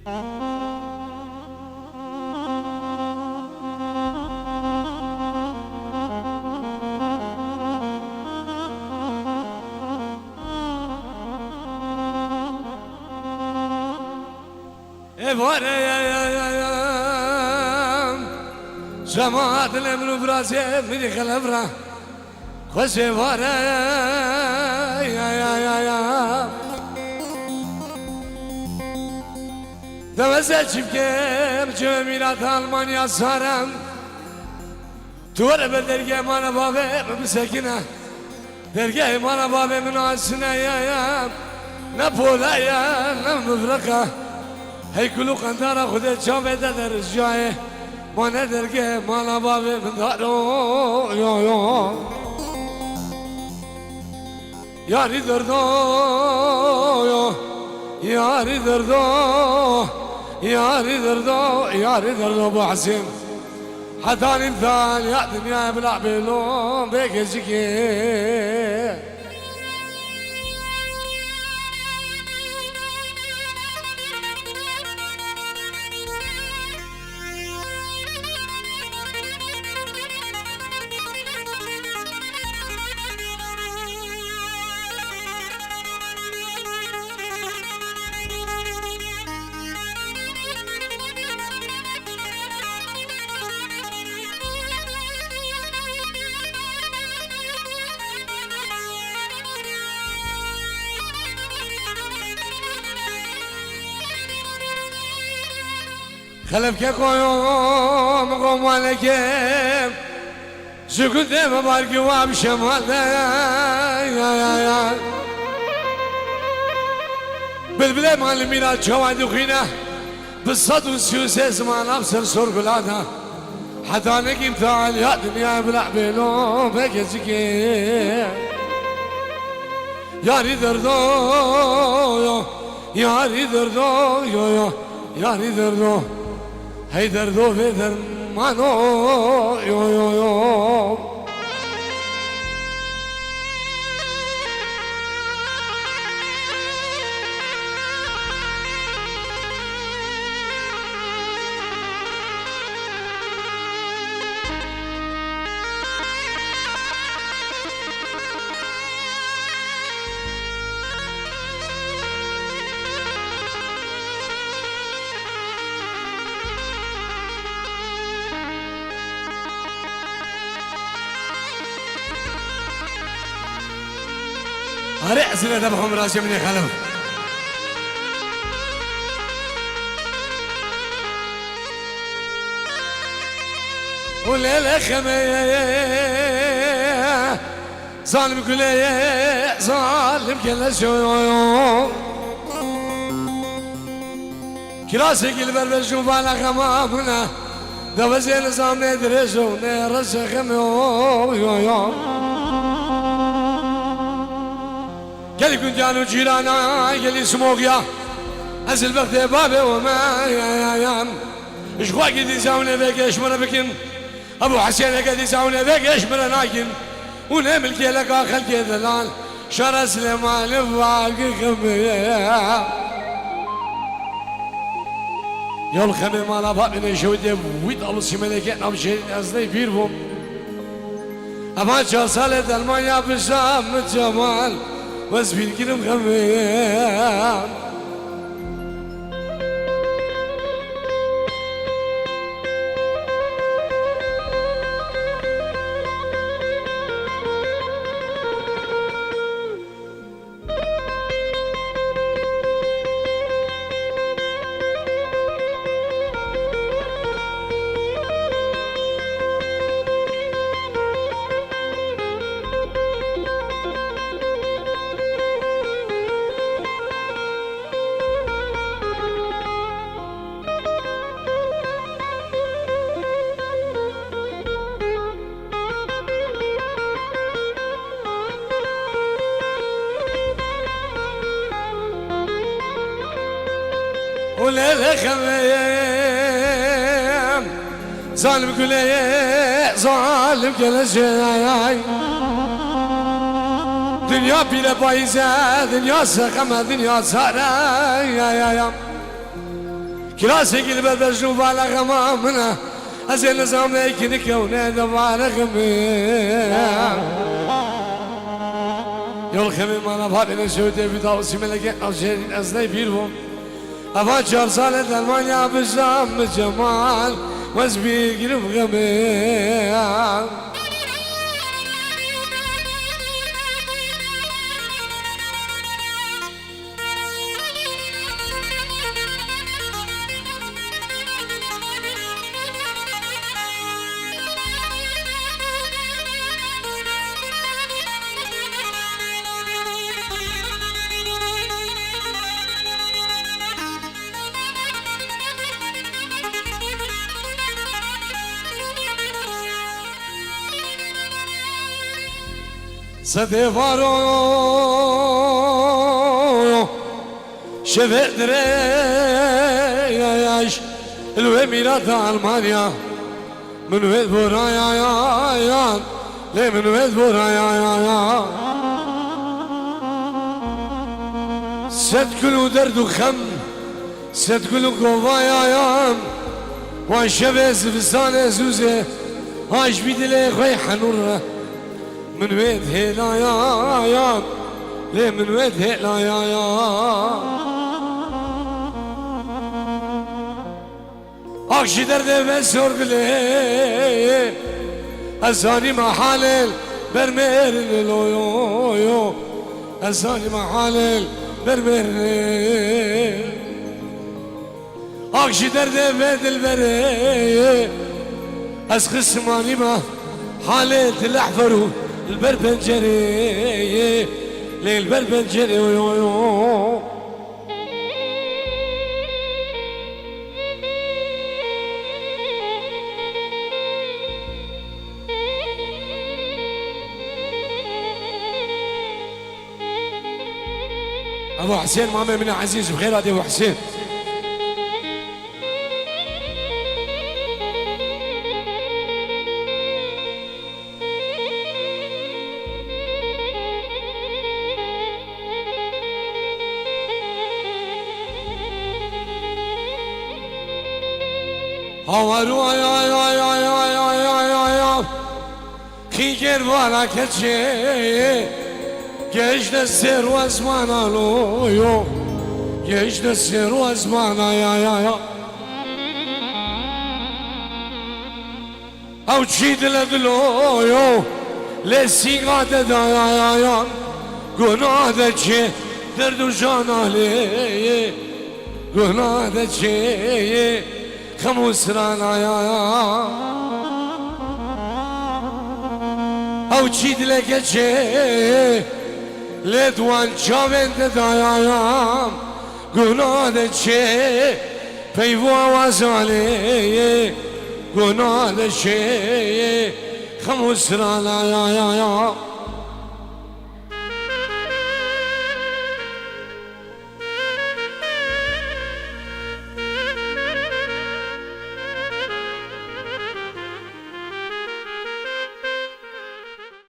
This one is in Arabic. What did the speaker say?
جماعت الامر براسي مني خلفرا خوشي وارا يا دوزة çiftkem cömilat Almanya saram Tuvara bel derge bana babamın sekine Derge bana babamın asına ya Ne pola ya ne müfraka Hey kulu kandara kude çavede deriz jaye Bana derge bana babamın daro yo Yari derdo yo Yari derdo Yari derdo bu Hasim حتى نمثال يا دنيا بلع بلون بيك يجيكي خلف كيكويوم قوم عليكم سكوت ما باركي واب شمال يا بالبلا معلمين جواد وخينا بالصد والسيوس زمان ابصر صور بلادا حتى نقيم ثال يا دنيا بلع بيلو بك يزكي يا ريدردو يا ريدردو يا ريدردو Hey derdo ve dermano yo هري أسئلة دبهم راسي من خلف وليلة خمية ظالم كلية ظالم كل شو كراسي كل بربر شوفانا خمامنا دوزي نظام ندرسو نرس خميو قال كنت جانو جيرانا قال سموقيا أنزل بختي بابي وما يا إشخوا قد يساونا بك إشمر بكن أبو حسين قد يساونا بك إشمر ناكن ونعمل كيلك آخر كيدلال شر سليمان باقي خمية يول خمي مالا بابي نشودي ويد ألو سيملكين أو شيء أصلي بيرهم أما شاسالة المانيا بشام جمال بس بيركنم خميم وليلة خميم ظالم كلية ظالم كل شيء دنيا بلا بايزة دنيا سخمة دنيا سارة يا كلاسي قلبه بجوب على غمامنا أزين نظام ليكن كونه دبار غمام يول خميم أنا بابي نشوتي في داوسي ملكي أوشيرين أزني بيرهم أفا شهر سالة ألمانيا بجام جمال وزبي قلب غمام سدفارو شفدريش الوميرات ألمانيا من وين برايا يا ليه من وين برايا يا ست كلو درد وخم ست كلو قوايا يا وشفز فستان زوزه هاش بيدلي خوي حنوره من وين هلا يا ليه من وين هلا يا أخشي درد بسور قلي أزاني محالل برميرن لو أزاني محالل برميرن أخشي درد بدل بري أسخسماني ما حالة الأحفر البربنجري للبربنجري أبو حسين مامي من عزيز بخير هذا أبو حسين هوارو ay کی گروانا کچه گشت سر و ازمانا لویو گشت سر و ازمانا یا او چی دلد لویو لسی قاده دا یا گناه ده چه درد و جانا لی گناه ده چه خموسرانا یا او چید لکه چه لدوان چاوند دایام گناه ده چه پیو آوازاله گناه ده چه خموسرانا یا